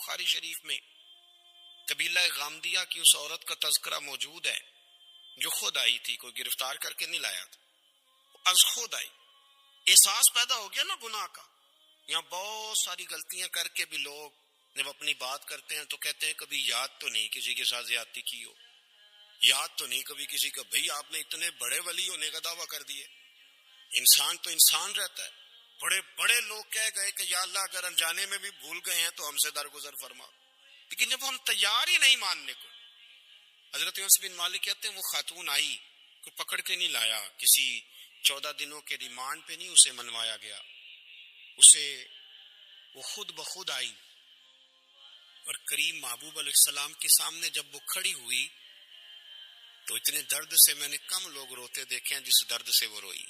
بخاری شریف میں قبیلہ غامدیہ کی اس عورت کا تذکرہ موجود ہے جو خود آئی تھی، کوئی گرفتار کر کے نہیں لایا تھا، از خود آئی۔ احساس پیدا ہو گیا نا گناہ کا۔ یہاں بہت ساری غلطیاں کر کے بھی لوگ جب اپنی بات کرتے ہیں تو کہتے ہیں کبھی یاد تو نہیں کسی کے ساتھ زیادتی کی ہو، یاد تو نہیں کبھی کسی کا، بھئی آپ نے اتنے بڑے ولی ہونے کا دعویٰ کر دیے۔ انسان تو انسان رہتا ہے۔ بڑے بڑے لوگ کہہ گئے کہ یا اللہ اگر انجانے میں بھی بھول گئے ہیں تو ہم سے درگزر فرما، لیکن جب ہم تیار ہی نہیں ماننے کو۔ حضرت انس بن مالک کہتے ہیں وہ خاتون آئی، کوئی پکڑ کے نہیں لایا، کسی 14 دنوں کے ریمانڈ پہ نہیں اسے منوایا گیا، اسے وہ خود بخود آئی، اور کریم محبوب علیہ السلام کے سامنے جب وہ کھڑی ہوئی تو اتنے درد سے میں نے کم لوگ روتے دیکھے ہیں جس درد سے وہ روئی۔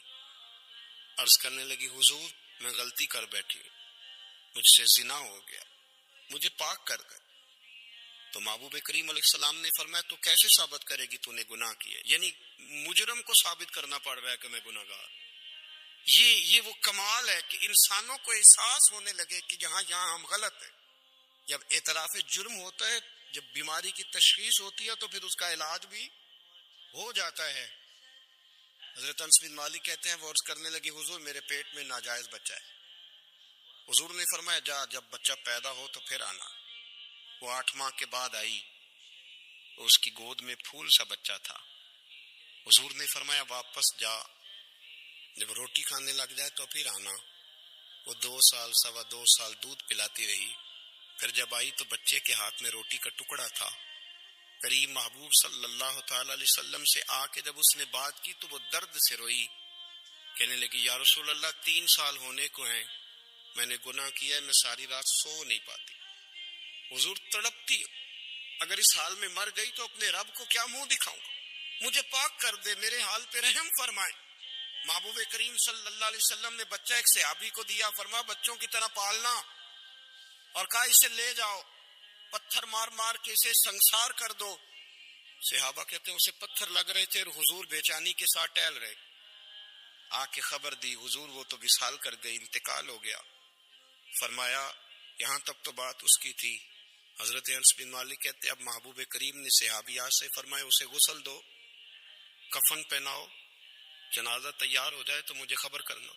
عرض کرنے لگی حضور میں غلطی کر بیٹھی، مجھ سے زنا ہو گیا، مجھے پاک کر دے۔ تو محبوب کریم علیہ السلام نے فرمایا تو کیسے ثابت کرے گی تو نے گناہ کیا؟ یعنی مجرم کو ثابت کرنا پڑ رہا ہے کہ میں گناہ گار۔ یہ وہ کمال ہے کہ انسانوں کو احساس ہونے لگے کہ یہاں ہم غلط ہیں۔ جب اعتراف جرم ہوتا ہے، جب بیماری کی تشخیص ہوتی ہے تو پھر اس کا علاج بھی ہو جاتا ہے۔ حضرت انس بن مالک کہتے ہیں وہ عرض کرنے لگی حضور میرے پیٹ میں ناجائز بچہ ہے۔ حضور نے فرمایا جا جب بچہ پیدا ہو تو پھر آنا۔ وہ 8 ماہ کے بعد آئی، اس کی گود میں پھول سا بچہ تھا۔ حضور نے فرمایا واپس جا، جب روٹی کھانے لگ جائے تو پھر آنا۔ وہ 2 سال 2.25 سال دودھ پلاتی رہی، پھر جب آئی تو بچے کے ہاتھ میں روٹی کا ٹکڑا تھا۔ کریم محبوب صلی اللہ تعالی علیہ وسلم سے آ کے جب اس نے بات کی تو وہ درد سے روئی، کہنے لگی یا رسول اللہ 3 سال ہونے کو ہیں، میں نے گناہ کیا ہے، میں ساری رات سو نہیں پاتی۔ حضور تڑپتی، اگر اس حال میں مر گئی تو اپنے رب کو کیا منہ دکھاؤں گا، مجھے پاک کر دے، میرے حال پہ رحم فرمائے۔ محبوب کریم صلی اللہ علیہ وسلم نے بچہ ایک صحابی کو دیا، فرمایا بچوں کی طرح پالنا، اور کہا اسے لے جاؤ، پتھر مار مار کے اسے سنسار کر دو۔ صحابہ کہتے ہیں اسے پتھر لگ رہے تھے اور حضور بے چینی کے ساتھ ٹہل رہے۔ آ کے خبر دی حضور وہ تو وصال کر گئی، انتقال ہو گیا۔ فرمایا یہاں تک تو بات اس کی تھی۔ حضرت انس بن مالک کہتے اب محبوب کریم نے صحابیات سے فرمایا اسے غسل دو، کفن پہناؤ، جنازہ تیار ہو جائے تو مجھے خبر کرنا۔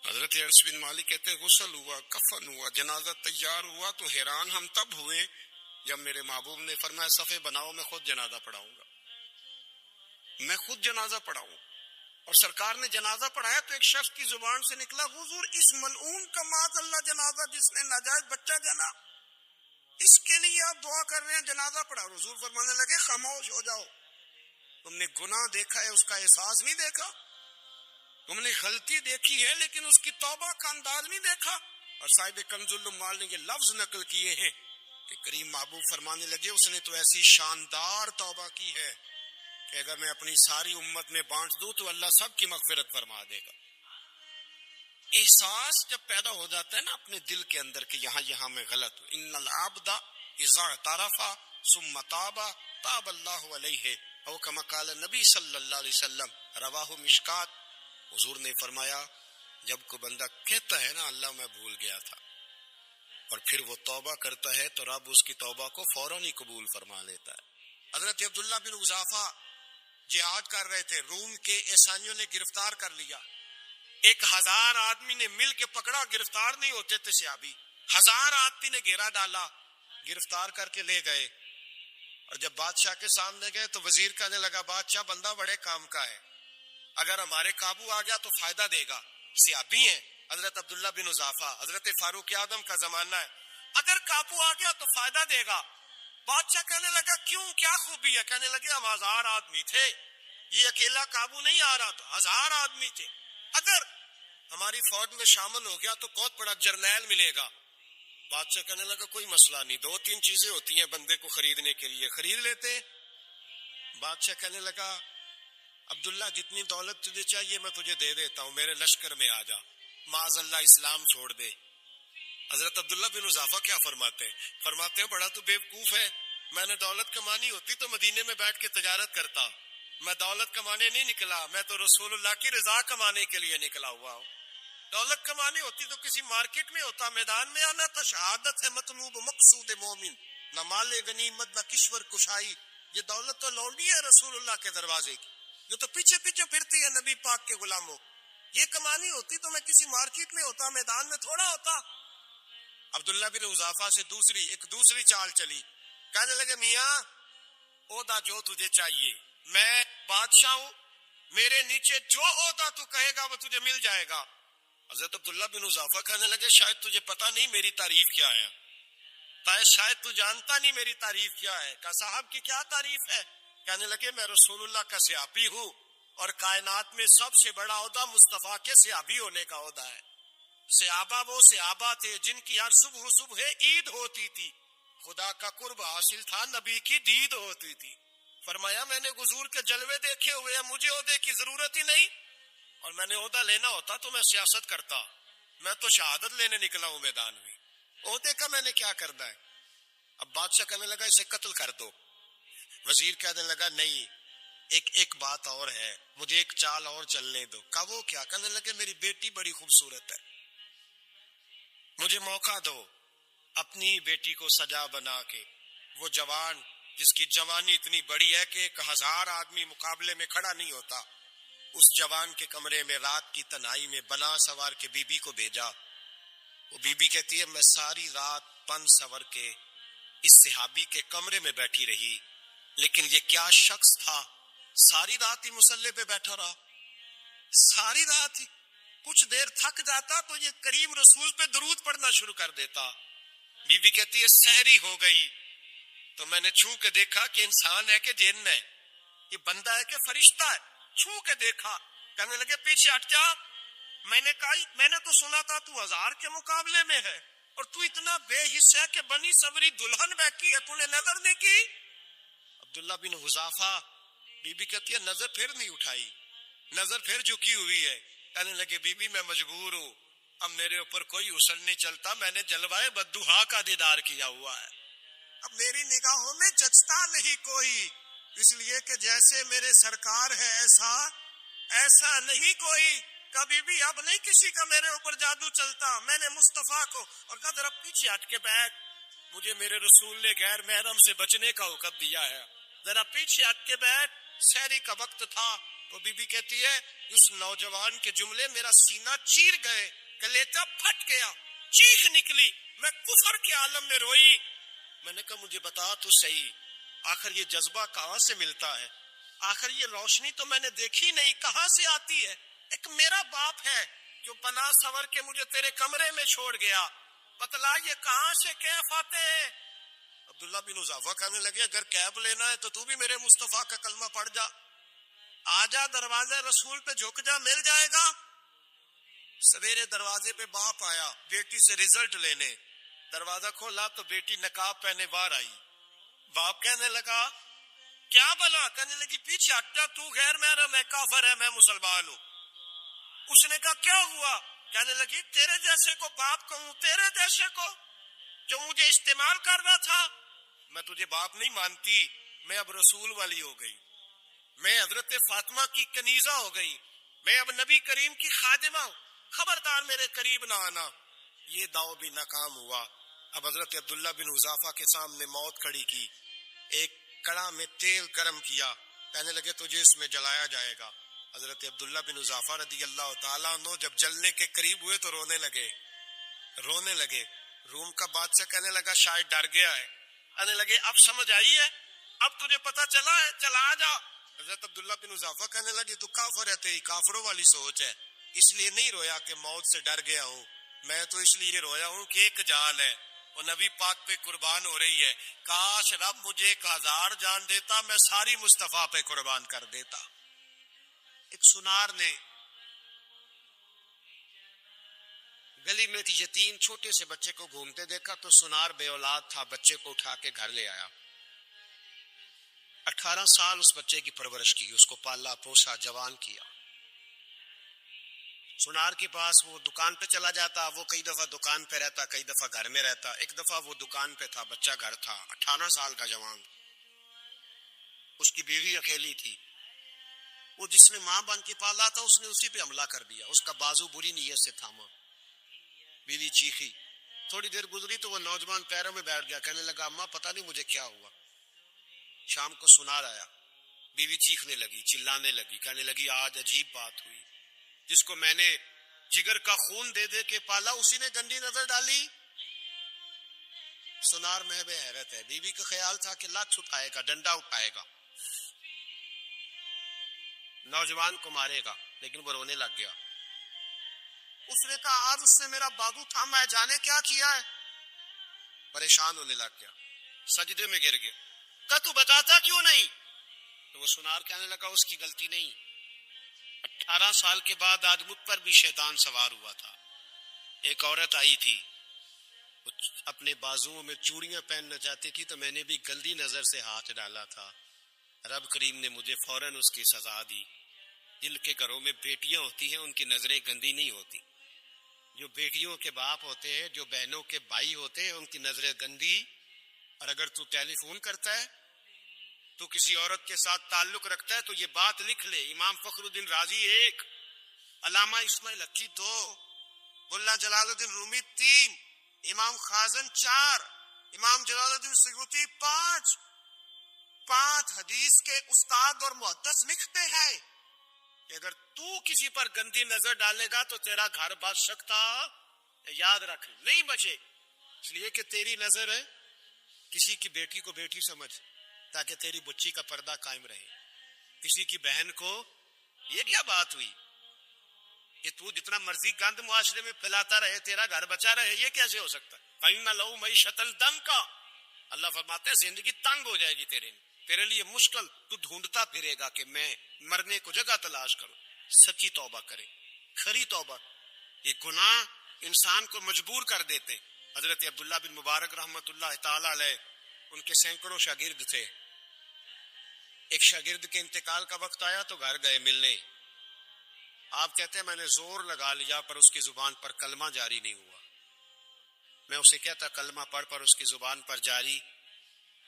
حضرت انس بن مالک کہتے ہیں غسل ہوا، کفن ہوا، جنازہ تیار ہوا تو حیران ہم تب ہوئے جب میرے محبوب نے فرمایا صفے بناؤ میں خود جنازہ پڑھاؤں گا، میں خود جنازہ پڑھاؤں۔ اور سرکار نے جنازہ پڑھایا تو ایک شخص کی زبان سے نکلا حضور اس ملعون کا معاذ اللہ جنازہ جس نے ناجائز بچہ جنا، اس کے لیے آپ دعا کر رہے ہیں، جنازہ پڑھا۔ حضور فرمانے لگے خاموش ہو جاؤ، تم نے گناہ دیکھا ہے اس کا احساس نہیں دیکھا، تم نے غلطی دیکھی ہے لیکن اس کی توبہ کا انداز نہیں دیکھا۔ اور صاحب کنز العمال نے یہ لفظ نقل کیے ہیں کہ کریم محبوب فرمانے لگے اس نے تو ایسی شاندار توبہ کی ہے کہ اگر میں اپنی ساری امت میں بانٹ دوں تو اللہ سب کی مغفرت فرما دے گا۔ احساس جب پیدا ہو جاتا ہے نا اپنے دل کے اندر کہ یہاں میں غلط ہوں، ان العبد اذا اعترف ثم تاب تاب اللہ علیہ او کما قال نبی صلی اللہ علیہ وسلم، رواہ مشکات۔ حضور نے فرمایا جب کوئی بندہ کہتا ہے نا اللہ میں بھول گیا تھا اور پھر وہ توبہ کرتا ہے تو رب اس کی توبہ کو فوراً ہی قبول فرما لیتا ہے۔ حضرت عبداللہ بن حذافہ جہاد کر رہے تھے، روم کے عیسائیوں نے گرفتار کر لیا، 1000 آدمی نے مل کے پکڑا، گرفتار نہیں ہوتے تھے صحابی، 1000 آدمی نے گھیرا ڈالا، گرفتار کر کے لے گئے۔ اور جب بادشاہ کے سامنے گئے تو وزیر کہنے لگا بادشاہ بندہ بڑے کام کا ہے، اگر ہمارے قابو آ گیا تو فائدہ دے گا، صحابی ہیں حضرت عبداللہ بن حذافہ، حضرت فاروق اعظم کا زمانہ ہے، اگر قابو آ گیا تو فائدہ دے گا۔ بادشاہ کہنے لگا کیوں، کیا خوبی ہے؟ کہنے لگے ہم 1000 آدمی تھے، یہ اکیلا قابو نہیں آ رہا تھا، 1000 آدمی تھے، اگر ہماری فوج میں شامل ہو گیا تو بہت بڑا جرنیل ملے گا۔ بادشاہ کہنے لگا کوئی مسئلہ نہیں، 2-3 چیزیں ہوتی ہیں بندے کو خریدنے کے لیے، خرید لیتے۔ بادشاہ کہنے لگا عبداللہ جتنی دولت تجھے چاہیے میں تجھے دے دیتا ہوں، میرے لشکر میں آ جا، معاذ اللہ اسلام چھوڑ دے۔ حضرت عبداللہ بن حذافہ کیا فرماتے ہیں بڑا تو بیوقوف ہے، میں نے دولت کمانی ہوتی تو مدینے میں بیٹھ کے تجارت کرتا، میں دولت کمانے نہیں نکلا، میں تو رسول اللہ کی رضا کمانے کے لیے نکلا ہوا ہوں۔ دولت کمانی ہوتی تو کسی مارکیٹ میں ہوتا، میدان میں آنا تھا. شہادت ہے مطلوب مقصود مومن، نہ مال غنیمت نہ کشور کشائی. یہ دولت تو لونڈی ہے رسول اللہ کے دروازے کی، جو تو پیچھے پیچھے پھرتی ہے نبی پاک کے غلاموں. یہ کمانی ہوتی تو میں کسی مارکیٹ میں ہوتا، میدان میں تھوڑا ہوتا. عبداللہ بن حذافہ سے ایک دوسری چال چلی. کہنے لگے میاں عہدہ جو تجھے چاہیے، میں بادشاہ ہوں، میرے نیچے جو عہدہ تو کہے گا وہ تجھے مل جائے گا. حضرت عبداللہ بن حذافہ کہنے لگے شاید تجھے پتہ نہیں میری تعریف کیا ہے، شاید تو جانتا نہیں میری تعریف کیا ہے. کہا صاحب کی کیا تعریف ہے؟ کہنے لگے میں رسول اللہ کا صحابی ہوں، اور کائنات میں سب سے بڑا عہدہ مصطفیٰ کے صحابی ہونے کا عہدہ ہے. صحابہ وہ صحابہ تھے جن کی ہر صبح عید ہوتی تھی، خدا کا قرب حاصل تھا، نبی کی دید ہوتی تھی. فرمایا میں نے حضور کے جلوے دیکھے ہوئے ہیں، مجھے عہدے کی ضرورت ہی نہیں، اور میں نے عہدہ لینا ہوتا تو میں سیاست کرتا. میں تو شہادت لینے نکلا ہوں میدان میں، عہدے کا میں نے کیا کرنا ہے. اب بادشاہ کہنے لگا اسے قتل کر دو. وزیر کہنے لگا نہیں، ایک بات اور ہے، مجھے ایک چال اور چلنے دو. کہا وہ کیا؟ کہنے لگے میری بیٹی بڑی خوبصورت ہے، مجھے موقع دو اپنی بیٹی کو سجا بنا کے. وہ جوان جس کی جوانی اتنی بڑی ہے کہ 1000 آدمی مقابلے میں کھڑا نہیں ہوتا، اس جوان کے کمرے میں رات کی تنہائی میں بنا سوار کے بی بی کو بھیجا. وہ بی بی کہتی ہے میں ساری رات بن سور کے اس صحابی کے کمرے میں بیٹھی رہی، لیکن یہ کیا شخص تھا، ساری رات ہی مصلے پہ بیٹھا رہا، ساری رات ہی. کچھ دیر تھک جاتا تو یہ کریم رسول پہ درود پڑھنا شروع کر دیتا. بی بی کہتی ہے سحری ہو گئی تو میں نے چھو کے دیکھا کہ انسان ہے کہ جن ہے، یہ بندہ ہے کہ فرشتہ ہے. چھو کے دیکھا. کہنے لگے پیچھے ہٹ جا. میں نے کہا میں نے تو سنا تھا تو 1000 کے مقابلے میں ہے، اور تو اتنا بے حصہ ہے کہ بنی صبری دلہن بیٹھی ہے، تو نے نظر نہیں کی. عبداللہ بن حذافہ، بی بی کہتی ہے نظر پھر نہیں اٹھائی، نظر پھر جھکی ہوئی ہے. کہنے لگے بی بی میں مجبور ہوں، اب میرے اوپر کوئی حسن نہیں چلتا، میں نے جلوائے بدوہا کا دیدار کیا ہوا ہے، اب میری نگاہوں میں جچتا نہیں کوئی، اس لیے کہ جیسے میرے سرکار ہے ایسا نہیں کوئی. کبھی بھی اب نہیں کسی کا میرے اوپر جادو چلتا. میں نے مصطفیٰ کو، اور کہا ذرا پیچھے ہٹ کے بیٹھ، مجھے میرے رسول نے غیر محرم سے بچنے کا حکم دیا ہے، ذرا پیچھے ہٹ کے بیٹھ. سحری کا وقت تھا تو بی بی کہتی ہے اس نوجوان کے جملے میرا سینہ چیر گئے، کلیجہ پھٹ گیا، چیخ نکلی، میں کفر کے عالم میں روئی. میں نے کہا مجھے بتا تو صحیح، آخر یہ جذبہ کہاں سے ملتا ہے، آخر یہ روشنی تو میں نے دیکھی نہیں، کہاں سے آتی ہے. ایک میرا باپ ہے جو بنا سور کے مجھے تیرے کمرے میں چھوڑ گیا، بتلا یہ کہاں سے کیف آتے ہیں. عبداللہ بن حذافہ کہنے لگے اگر کیب لینا ہے تو تو بھی میرے مصطفیٰ کا کلمہ پڑھ جا، آجا دروازے رسول پہ جھک جا، مل جائے گا. سویرے دروازے پہ باپ آیا بیٹی سے رزلٹ لینے، دروازہ کھولا تو بیٹی نقاب پہنے باہر آئی. باپ کہنے لگا کیا بلا؟ کہنے لگی پیچھے ہٹا، تو غیر محرم ہے، کافر ہے، میں مسلمان ہوں. اس نے کہا کیا ہوا؟ کہنے لگی تیرے جیسے کو باپ کہوں، تیرے جیسے کو جو مجھے استعمال کر رہا تھا. میں تجھے باپ نہیں مانتی، میں اب رسول والی ہو گئی، میں حضرت فاطمہ کی کنیزہ ہو گئی، میں اب نبی کریم کی خادمہ ہوں، خبردار میرے قریب نہ آنا. یہ داؤ بھی ناکام ہوا. اب حضرت عبداللہ بن حذافہ کے سامنے موت کھڑی کی، ایک کڑا میں تیل گرم کیا، کہنے لگے تجھے اس میں جلایا جائے گا. حضرت عبداللہ بن حذافہ رضی اللہ تعالیٰ عنہ جب جلنے کے قریب ہوئے تو رونے لگے. روم کا بادشاہ کہنے لگا شاید ڈر گیا ہے. کہنے لگے اب سمجھ آئی ہے، اب تجھے پتا چلا ہے، چلا آ جا. حضرت عبداللہ بن حذافہ کہنے لگے تو کافر ہے، تیری کافروں والی سوچ ہے. اس لیے نہیں رویا کہ موت سے ڈر گیا ہوں، میں تو اس لیے رویا ہوں کہ ایک جان ہے وہ نبی پاک پہ قربان ہو رہی ہے. کاش رب مجھے 1000 جان دیتا، میں ساری مصطفیٰ پہ قربان کر دیتا. ایک سنار نے گلی میں تھی یتیم چھوٹے سے بچے کو گھومتے دیکھا تو سنار بے اولاد تھا، بچے کو اٹھا کے گھر لے آیا. 18 سال اس بچے کی پرورش کی، اس کو پالا پوسا، جوان کیا. سنار کے پاس وہ دکان پہ چلا جاتا، وہ کئی دفعہ دکان پہ رہتا، کئی دفعہ گھر میں رہتا. ایک دفعہ وہ دکان پہ تھا، بچہ گھر تھا، 18 سال کا جوان. اس کی بیوی اکیلی تھی. وہ جس نے ماں بن کے پالا تھا اس نے اسی پہ حملہ کر دیا، اس کا بازو بری نیت سے تھاما، بیوی چیخی، تھوڑی دیر گزری تو وہ نوجوان پیروں میں بیٹھ گیا، کہنے لگا اماں پتہ نہیں مجھے کیا ہوا۔ شام کو سنار آیا، بیوی چیخنے لگی، چلانے لگی، کہنے لگی آج عجیب بات ہوئی، جس کو میں نے جگر کا خون دے دے کے پالا اسی نے گندی نظر ڈالی۔ سنار محب حیرت ہے، بیوی کا خیال تھا کہ لات اٹھائے گا، ڈنڈا اٹھائے گا، نوجوان کو مارے گا، لیکن وہ رونے لگ گیا۔ اس نے کہا آج اس نے میرا بازو تھاما ہے، جانے کیا کیا ہے، پریشان ہونے لگ گیا، سجدے میں گر گیا، کہا تو بتاتا کیوں نہیں؟ تو وہ سنار کہنے لگا اس کی غلطی نہیں، 18 سال کے بعد آج مجھ پر بھی شیطان سوار ہوا تھا، ایک عورت آئی تھی، اپنے بازوؤں میں چوڑیاں پہننا چاہتی تھی تو میں نے بھی گندی نظر سے ہاتھ ڈالا تھا، رب کریم نے مجھے فوراً اس کی سزا دی۔ جن کے گھروں میں بیٹیاں ہوتی ہیں ان کی نظریں گندی نہیں ہوتی، جو بیٹیوں کے باپ ہوتے ہیں، جو بہنوں کے بھائی ہوتے ہیں، ان کی نظریں گندی۔ اور اگر تو ٹیلی فون کرتا ہے، تو کسی عورت کے ساتھ تعلق رکھتا ہے تو یہ بات لکھ لے، امام فخر الدین رازی 1، علامہ اسماعیل حقی 2، ملا جلال الدین رومی 3، امام خازن 4، امام جلال الدین سیوطی 5 حدیث کے استاد اور محدث لکھتے ہیں کہ اگر تو کسی پر گندی نظر ڈالے گا تو تیرا گھر بچ سکتا، یاد رکھ نہیں بچے، اس لیے کہ تیری نظر ہے، کسی کی بیٹی کو بیٹی سمجھ تاکہ تیری بچی کا پردہ قائم رہے، کسی کی بہن کو، یہ کیا بات ہوئی کہ تو جتنا مرضی گند معاشرے میں پھیلاتا رہے تیرا گھر بچا رہے، یہ کیسے ہو سکتا؟ فَإِنَّ لَهُ مَعِيشَةً ضَنكًا، اللہ فرماتے ہیں زندگی تنگ ہو جائے گی تیرے لیے مشکل، تو ڈھونڈتا پھرے گا کہ میں مرنے کو جگہ تلاش کروں۔ سچی توبہ کرے، کھری توبہ۔ یہ گناہ انسان کو مجبور کر دیتے۔ حضرت عبداللہ بن مبارک رحمۃ اللہ تعالی علیہ، ان کے سینکڑوں شاگرد تھے، ایک شاگرد کے انتقال کا وقت آیا تو گھر گئے ملنے، آپ کہتے ہیں میں نے زور لگا لیا پر اس کی زبان پر کلمہ جاری نہیں ہوا، میں اسے کہتا کلمہ پڑھ پر اس کی زبان پر جاری،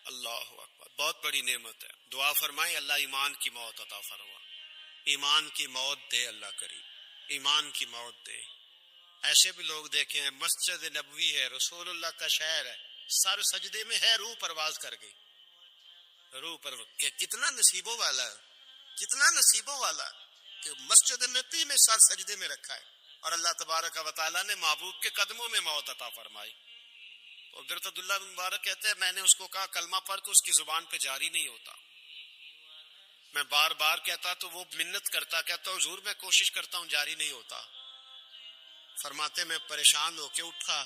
اللہ اکبر، بہت بڑی نعمت ہے، دعا فرمائیں اللہ ایمان کی موت عطا فرما، ایمان کی موت دے اللہ کریم، ایمان کی موت دے۔ ایسے بھی لوگ دیکھیں ہیں، مسجد نبوی ہے، رسول اللہ کا شہر ہے، سر سجدے میں ہے، روح پرواز کر گئی، روح پر کتنا نصیبوں والا ہے، کتنا نصیبوں والا کہ مسجد نبی میں سر سجدے میں رکھا ہے، اور اللہ تبارک و تعالیٰ نے محبوب کے قدموں میں موت عطا فرمائی۔ حضرت عبداللہ بن مبارک کہتے ہیں میں نے اس کو کہا کلمہ پڑھ کے اس کی زبان پہ جاری نہیں ہوتا، میں بار بار کہتا تو وہ منت کرتا، کہتا حضور میں کوشش کرتا ہوں جاری نہیں ہوتا، فرماتے میں پریشان ہو کے اٹھا،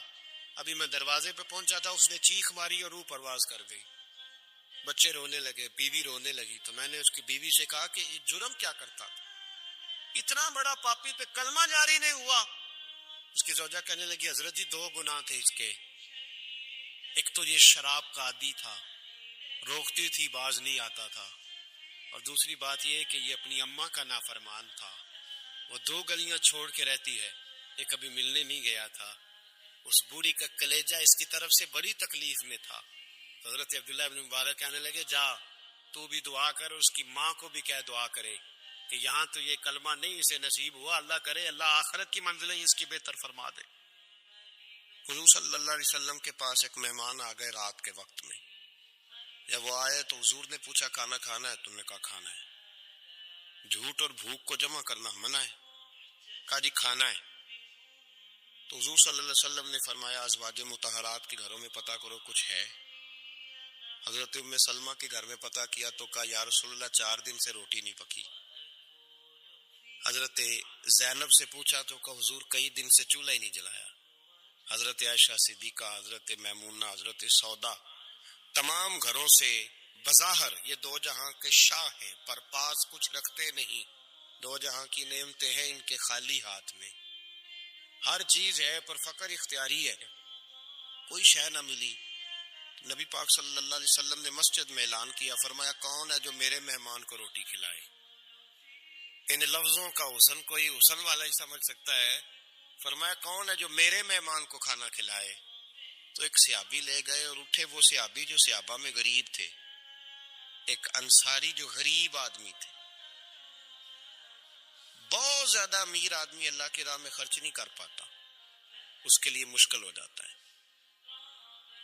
ابھی میں دروازے پہ پہنچا تھا اس نے چیخ ماری اور روح پرواز کر گئی، بچے رونے لگے، بیوی رونے لگی، تو میں نے اس کی بیوی سے کہا کہ یہ جرم کیا کرتا تھا، اتنا بڑا پاپی پہ کلمہ جاری نہیں ہوا؟ اس کی زوجہ کہنے لگی حضرت جی 2 گناہ تھے اس کے، ایک تو یہ شراب کا عادی تھا، روکتی تھی باز نہیں آتا تھا، اور دوسری بات یہ کہ یہ اپنی اماں کا نافرمان تھا، وہ 2 گلیاں چھوڑ کے رہتی ہے، یہ کبھی ملنے نہیں گیا تھا، اس بوڑھی کا کلیجہ اس کی طرف سے بڑی تکلیف میں تھا۔ تو حضرت عبداللہ بن مبارک کہنے لگے جا تو بھی دعا کر، اس کی ماں کو بھی کہہ دعا کرے کہ یہاں تو یہ کلمہ نہیں اسے نصیب ہوا، اللہ کرے اللہ آخرت کی منزلیں اس کی بہتر فرما دے۔ حضور صلی اللہ علیہ وسلم کے پاس ایک مہمان آ گئے رات کے وقت میں، جب وہ آئے تو حضور نے پوچھا کھانا کھانا ہے؟ تم نے کہا کھانا ہے۔ جھوٹ اور بھوک کو جمع کرنا منع ہے، کہا جی کھانا ہے۔ تو حضور صلی اللہ علیہ وسلم نے فرمایا ازواج مطہرات کے گھروں میں پتہ کرو کچھ ہے۔ حضرت ام سلمہ کے گھر میں پتہ کیا تو کہا یا رسول اللہ 4 دن سے روٹی نہیں پکی۔ حضرت زینب سے پوچھا تو کہا حضور کئی دن سے چولہا ہی نہیں جلایا۔ حضرت عائشہ صدیقہ، حضرت میمونہ، حضرت سودا، تمام گھروں سے بظاہر یہ 2 جہاں کے شاہ ہیں پر پاس کچھ رکھتے نہیں، 2 جہاں کی نعمتیں ہیں ان کے خالی ہاتھ میں، ہر چیز ہے پر فقر اختیاری ہے، کوئی شے نہ ملی۔ نبی پاک صلی اللہ علیہ وسلم نے مسجد میں اعلان کیا، فرمایا کون ہے جو میرے مہمان کو روٹی کھلائے؟ ان لفظوں کا حسن کوئی حسن والا ہی سمجھ سکتا ہے، فرمایا کون ہے جو میرے مہمان کو کھانا کھلائے؟ تو ایک صحابی لے گئے اور اٹھے، وہ صحابی جو صحابہ میں غریب تھے، ایک انصاری جو غریب آدمی تھے، بہت زیادہ امیر آدمی اللہ کی راہ میں خرچ نہیں کر پاتا، اس کے لیے مشکل ہو جاتا ہے.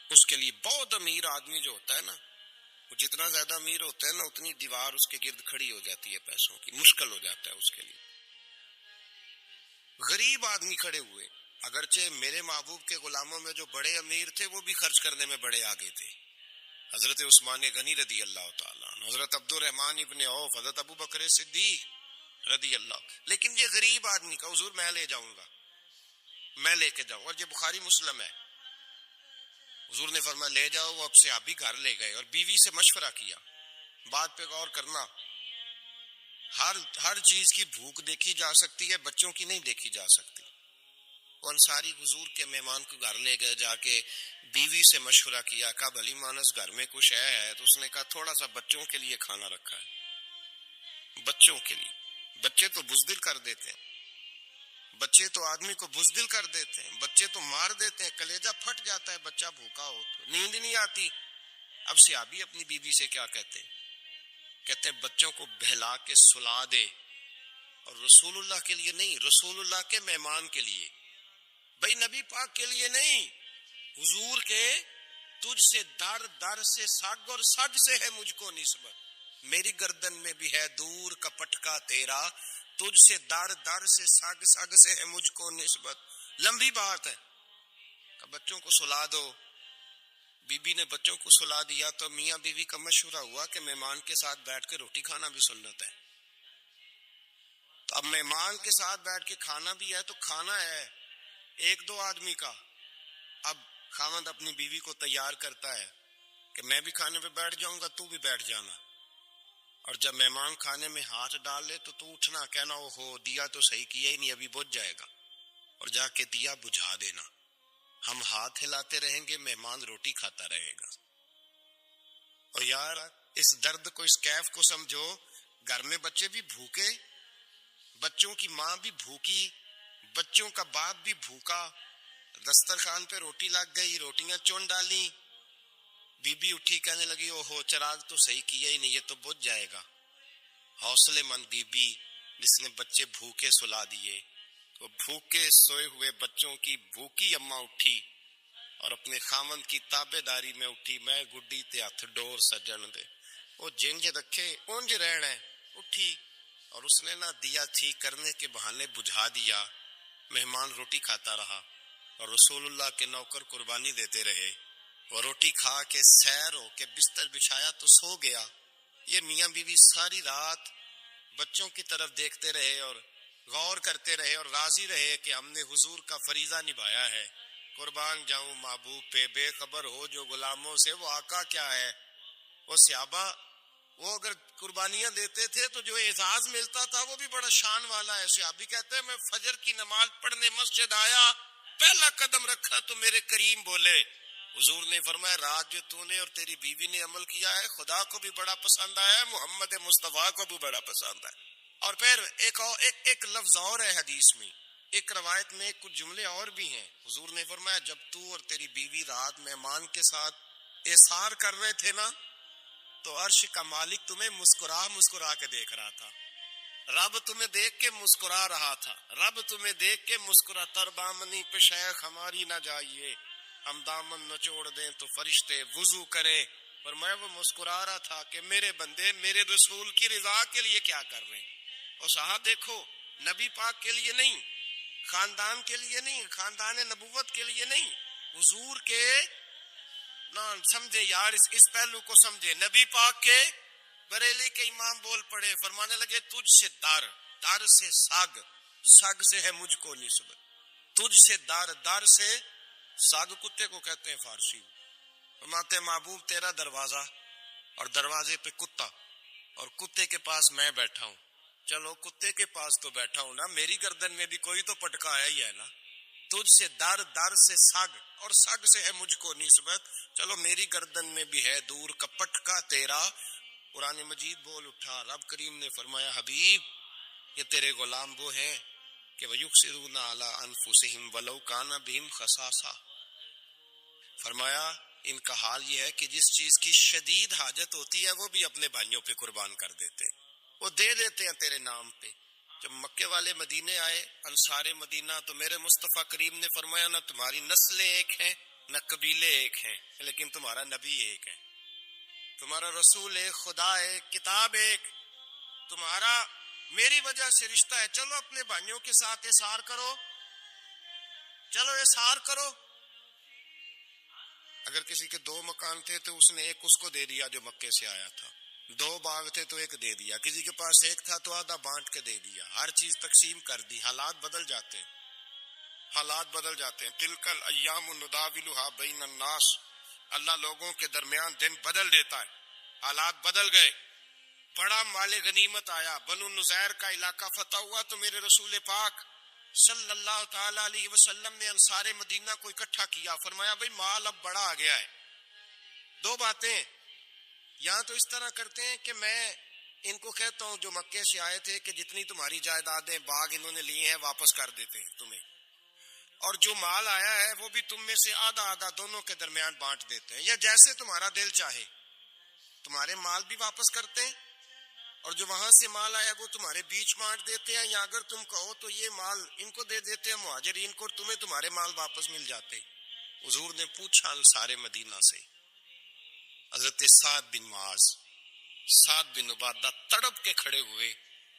اس کے لیے بہت امیر آدمی جو ہوتا ہے نا، وہ جتنا زیادہ امیر ہوتا ہے نا اتنی دیوار اس کے گرد کھڑی ہو جاتی ہے پیسوں کی، مشکل ہو جاتا ہے اس کے لیے. غریب آدمی کھڑے ہوئے، اگرچہ میرے محبوب کے غلاموں میں جو بڑے امیر تھے وہ بھی خرچ کرنے میں بڑے آگے تھے. حضرت عثمان غنی رضی اللہ تعالیٰ عنہ، حضرت عبد الرحمن ابن عوف، حضرت ابو بکر صدیق رضی اللہ. لیکن یہ غریب آدمی کا حضور میں لے جاؤں گا، میں لے کے جاؤں. اور یہ بخاری مسلم ہے. حضور نے فرمایا لے جاؤ. وہ اب سے آپ بھی گھر لے گئے اور بیوی سے مشورہ کیا. بات پہ غور کرنا، ہر چیز کی بھوک دیکھی جا سکتی ہے، بچوں کی نہیں دیکھی جا سکتی. وہ انصاری حضور کے مہمان کو گھر لے گئے، جا کے بیوی سے مشورہ کیا، کہا بھلی مانس گھر میں کچھ ہے؟ تو اس نے کہا تھوڑا سا بچوں کے لیے کھانا رکھا ہے. بچوں کے لیے. بچے تو بزدل کر دیتے ہیں، بچے تو آدمی کو بزدل کر دیتے ہیں، بچے تو مار دیتے ہیں، کلیجہ پھٹ جاتا ہے بچہ بھوکا ہو تو، نیند نہیں آتی. اب صحابی اپنی بیوی سے کیا کہتے ہیں؟ کہتے ہیں بچوں کو بہلا کے سلا دے، اور رسول اللہ کے لیے نہیں، رسول اللہ کے مہمان کے لیے، بھائی نبی پاک کے لیے نہیں، حضور کے. تجھ سے در در سے سگ اور سگ سے ہے مجھ کو نسبت، میری گردن میں بھی ہے دور کا پٹکا تیرا، تجھ سے در در سے سگ سگ سے ہے مجھ کو نسبت. لمبی بات ہے. بچوں کو سلا دو. بی بی نے بچوں کو سلا دیا تو میاں بیوی کا مشورہ ہوا کہ مہمان کے ساتھ بیٹھ کے روٹی کھانا بھی سنت ہے. تو اب مہمان کے ساتھ بیٹھ کے کھانا بھی ہے تو کھانا ہے ایک دو آدمی کا. اب خاوند اپنی بیوی کو تیار کرتا ہے کہ میں بھی کھانے پہ بیٹھ جاؤں گا، تو بھی بیٹھ جانا. اور جب مہمان کھانے میں ہاتھ ڈال لے تو اٹھنا، کہنا او ہو دیا تو صحیح کیا ہی نہیں، ابھی بجھ جائے گا، اور جا کے دیا بجھا دینا. ہم ہاتھ ہلاتے رہیں گے، مہمان روٹی کھاتا رہے گا. اور یار اس درد کو، اس کیف کو سمجھو. گھر میں بچے بھی بھوکے، بچوں کی ماں بھی بھوکی، بچوں کا باپ بھی بھوکا، دسترخوان پہ روٹی لگ گئی، روٹیاں چون ڈالی، بی بی اٹھی کہنے لگی او ہو چراغ تو صحیح کیا ہی نہیں، یہ تو بجھ جائے گا. حوصلے مند بی بی جس نے بچے بھوکے سلا دیے، وہ بھوکے سوئے ہوئے بچوں کی بھوکی اماں اٹھی اور اپنے خاوند کی تابے داری میں اٹھی. میں گڈی تے ہاتھ ڈور سجن دے، وہ جنج رکھے اونج رہنا ہے. اٹھی اور اس نے نہ دیا ٹھیک کرنے کے بہانے بجھا دیا. مہمان روٹی کھاتا رہا اور رسول اللہ کے نوکر قربانی دیتے رہے. وہ روٹی کھا کے سیر ہو کے بستر بچھایا تو سو گیا. یہ میاں بیوی ساری رات بچوں کی طرف دیکھتے رہے اور غور کرتے رہے اور راضی رہے کہ ہم نے حضور کا فریضہ نبھایا ہے. قربان جاؤں محبوب پہ، بے خبر ہو جو غلاموں سے وہ آقا کیا ہے. وہ صحابہ وہ اگر قربانیاں دیتے تھے تو جو اعزاز ملتا تھا وہ بھی بڑا شان والا ہے. صحابی کہتے ہیں میں فجر کی نماز پڑھنے مسجد آیا، پہلا قدم رکھا تو میرے کریم بولے. حضور نے فرمایا رات جو تو نے اور تیری بیوی نے عمل کیا ہے خدا کو بھی بڑا پسند آیا ہے، محمد مصطفیٰ کو بھی بڑا پسند ہے. اور پھر ایک لفظ اور ہے حدیث میں، ایک روایت میں کچھ جملے اور بھی ہیں. حضور نے فرمایا جب تو اور تیری بیوی رات مہمان کے ساتھ احسار کر رہے تھے نا تو عرش کا مالک تمہیں مسکرا کے دیکھ رہا تھا. رب تمہیں دیکھ کے مسکرا رہا تھا. رب تمہیں دیکھ کے مسکرا. تر دامنی پہ شیخ ہماری نہ جائیے، ہم دامن نچوڑ دیں تو فرشتے وضو کریں. اور میں وہ مسکرا رہا تھا کہ میرے بندے میرے رسول کی رضا کے لیے کیا کر رہے ہیں. اور صاحب دیکھو، نبی پاک کے لیے نہیں، خاندان کے لیے نہیں، خاندان نبوت کے لیے نہیں، حضور کے نہ سمجھے یار، اس پہلو کو سمجھے. نبی پاک کے بریلی کے امام بول پڑے، فرمانے لگے تجھ سے در سے سگ سے ہے مجھ کو نسبت. تجھ سے در سے ساگ کتے کو کہتے ہیں فارسی. فرماتے محبوب تیرا دروازہ اور دروازے پہ کتا اور کتے کے پاس میں بیٹھا ہوں. چلو کتے کے پاس تو بیٹھا ہوں نا، میری گردن میں بھی کوئی تو پٹکا آیا ہی ہے نا. تجھ سے در سے سگ اور سگ سے ہے مجھ کو نسبت. چلو میری گردن میں بھی ہے دور کا پٹکا تیرا. قرآن مجید بول اٹھا. رب کریم نے فرمایا حبیب یہ تیرے غلام وہ ہیں کہ وَيُقْصِرُونَ عَلَىٰ أَنفُسِهِمْ وَلَوْ كَانَ بِهِمْ خَصَاصَةٌ. فرمایا ان کا حال یہ ہے کہ جس چیز کی شدید حاجت ہوتی ہے وہ بھی اپنے بھائیوں پہ قربان کر دیتے، وہ دے دیتے ہیں تیرے نام پہ. جب مکے والے مدینے آئے انصار مدینہ تو میرے مصطفیٰ کریم نے فرمایا نہ تمہاری نسلیں ایک ہیں نہ قبیلے ایک ہیں، لیکن تمہارا نبی ایک ہے، تمہارا رسول ایک، خدا ایک، کتاب ایک، تمہارا میری وجہ سے رشتہ ہے، چلو اپنے بھائیوں کے ساتھ احسار کرو، چلو احسار کرو۔ اگر کسی کے 2 مکان تھے تو اس نے ایک اس کو دے دیا جو مکے سے آیا تھا، 2 باغ تھے تو ایک دے دیا، کسی کے پاس ایک تھا تو آدھا بانٹ کے دے دیا، ہر چیز تقسیم کر دی۔ حالات بدل جاتے ہیں، حالات بدل جاتے ہیں۔ تلک الایام نداولها بین الناس، اللہ لوگوں کے درمیان دن بدل دیتا ہے، حالات بدل گئے۔ بڑا مال غنیمت آیا، بنو نذیر کا علاقہ فتح ہوا تو میرے رسول پاک صلی اللہ تعالی علیہ وسلم نے انصار مدینہ کو اکٹھا کیا، فرمایا بھئی مال اب بڑا آ گیا ہے۔ 2 باتیں، یہاں تو اس طرح کرتے ہیں کہ میں ان کو کہتا ہوں جو مکے سے آئے تھے کہ جتنی تمہاری جائیدادیں باغ انہوں نے لیے ہیں واپس کر دیتے ہیں تمہیں، اور جو مال آیا ہے وہ بھی تم میں سے آدھا آدھا دونوں کے درمیان بانٹ دیتے ہیں، یا جیسے تمہارا دل چاہے تمہارے مال بھی واپس کرتے ہیں، اور جو وہاں سے مال آیا وہ تمہارے بیچ بانٹ دیتے ہیں، یا اگر تم کہو تو یہ مال ان کو دے دیتے ہیں مہاجرین کو، تمہیں تمہارے مال واپس مل جاتے۔ حضور نے پوچھا انصار مدینہ سے، حضرت سعد بن معاذ، سعد بن عبادہ تڑپ کے کھڑے ہوئے،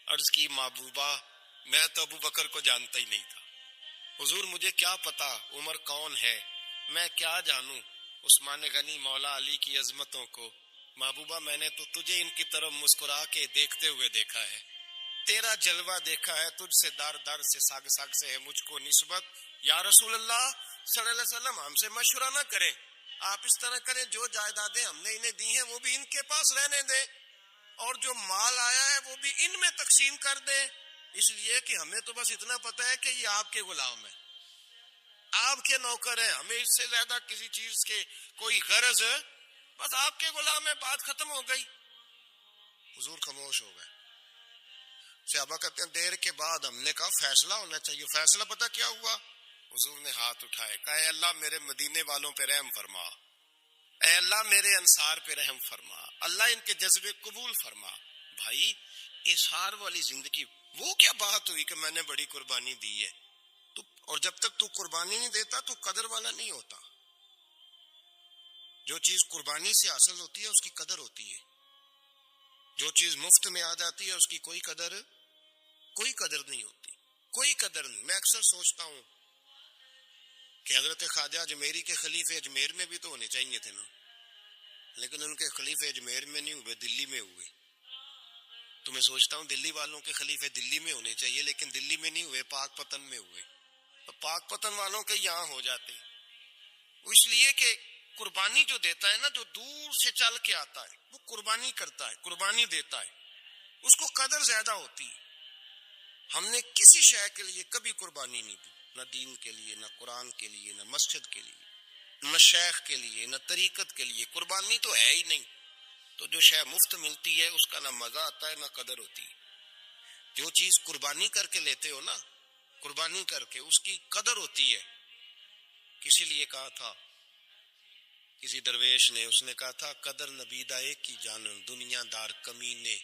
عرض کی محبوبہ میں تو ابو بکر کو جانتا ہی نہیں تھا، حضور مجھے کیا پتا عمر کون ہے، میں کیا جانوں عثمان غنی مولا علی کی عظمتوں کو، محبوبہ میں نے تو تجھے ان کی طرف مسکرا کے دیکھتے ہوئے دیکھا ہے، تیرا جلوہ دیکھا ہے، تجھ سے در در سے ساگ ساگ سے ہے مجھ کو نسبت، یا رسول اللہ صلی اللہ علیہ وسلم ہم سے مشورہ نہ کریں، آپ اس طرح کریں جو جائیدادیں ہم نے انہیں دی ہیں وہ بھی ان کے پاس رہنے دیں، اور جو مال آیا ہے وہ بھی ان میں تقسیم کر دیں، اس لیے کہ ہمیں تو بس اتنا پتا ہے کہ یہ آپ کے غلام ہیں، آپ کے نوکر ہیں، ہمیں اس سے زیادہ کسی چیز کے کوئی غرض، بس آپ کے غلام ہے، بات ختم ہو گئی۔ حضور خاموش ہو گئے۔ صحابہ کہتے ہیں دیر کے بعد ہم نے کہا فیصلہ ہونا چاہیے، فیصلہ پتہ کیا ہوا؟ حضور نے ہاتھ اٹھائے، کہا اے اللہ میرے مدینے والوں پہ رحم فرما، اے اللہ میرے انصار پہ رحم فرما، اللہ ان کے جذبے قبول فرما۔ بھائی اظہار والی زندگی، وہ کیا بات ہوئی کہ میں نے بڑی قربانی دی ہے تو، اور جب تک تو قربانی نہیں دیتا تو قدر والا نہیں ہوتا۔ جو چیز قربانی سے حاصل ہوتی ہے اس کی قدر ہوتی ہے، جو چیز مفت میں آ جاتی ہے اس کی کوئی قدر نہیں ہوتی، کوئی قدر نہیں۔ میں اکثر سوچتا ہوں کہ حضرت خواجہ اجمیری کے خلیفے اجمیر میں بھی تو ہونے چاہیے تھے نا، لیکن ان کے خلیفے اجمیر میں نہیں ہوئے، دلی میں ہوئے۔ تو میں سوچتا ہوں دلی والوں کے خلیفے دلی میں ہونے چاہیے، لیکن دلی میں نہیں ہوئے، پاک پتن میں ہوئے، تو پاک پتن والوں کے یہاں ہو جاتے۔ وہ اس لیے کہ قربانی جو دیتا ہے نا، جو دور سے چل کے آتا ہے وہ قربانی کرتا ہے، قربانی دیتا ہے، اس کو قدر زیادہ ہوتی ہے۔ ہم نے کسی شے کے لیے کبھی قربانی نہیں دی، نہ دین کے لیے، نہ قرآن کے لیے، نہ مسجد کے لیے، نہ شیخ کے لیے، نہ طریقت کے لیے، قربانی تو ہے ہی نہیں۔ تو جو شے مفت ملتی ہے اس کا نہ مزہ آتا ہے نہ قدر ہوتی ہے۔ جو چیز قربانی کر کے لیتے ہو نا، قربانی کر کے، اس کی قدر ہوتی ہے۔ کسی لیے کہا تھا کسی درویش نے، اس نے کہا تھا قدر نبی دا ایک کی جانن دنیا دار کمینے،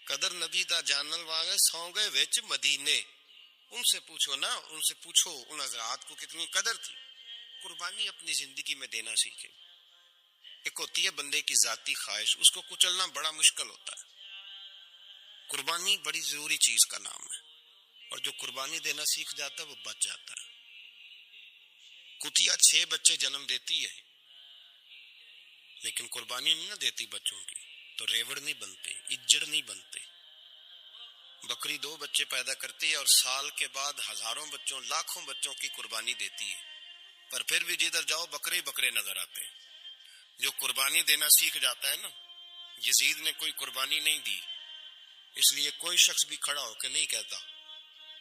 قدر نبی دا جانن والے سو گئے وچ مدینے۔ ان سے پوچھو نا، ان سے پوچھو ان حضرات کو کتنی قدر تھی۔ قربانی اپنی زندگی میں دینا سیکھے۔ ایک ہوتی ہے بندے کی ذاتی خواہش، اس کو کچلنا بڑا مشکل ہوتا ہے۔ قربانی بڑی ضروری چیز کا نام ہے، اور جو قربانی دینا سیکھ جاتا ہے وہ بچ جاتا ہے۔ کتیا 6 بچے جنم دیتی ہے لیکن قربانی نہیں نہ دیتی بچوں کی، تو ریوڑ نہیں بنتے، اجڑ نہیں بنتے۔ بکری 2 بچے پیدا کرتی ہے اور سال کے بعد ہزاروں بچوں، لاکھوں بچوں کی قربانی دیتی ہے، پر پھر بھی جدھر جاؤ بکرے ہی بکرے نظر آتے ہیں۔ جو قربانی دینا سیکھ جاتا ہے نا، یزید نے کوئی قربانی نہیں دی، اس لیے کوئی شخص بھی کھڑا ہو کے نہیں کہتا،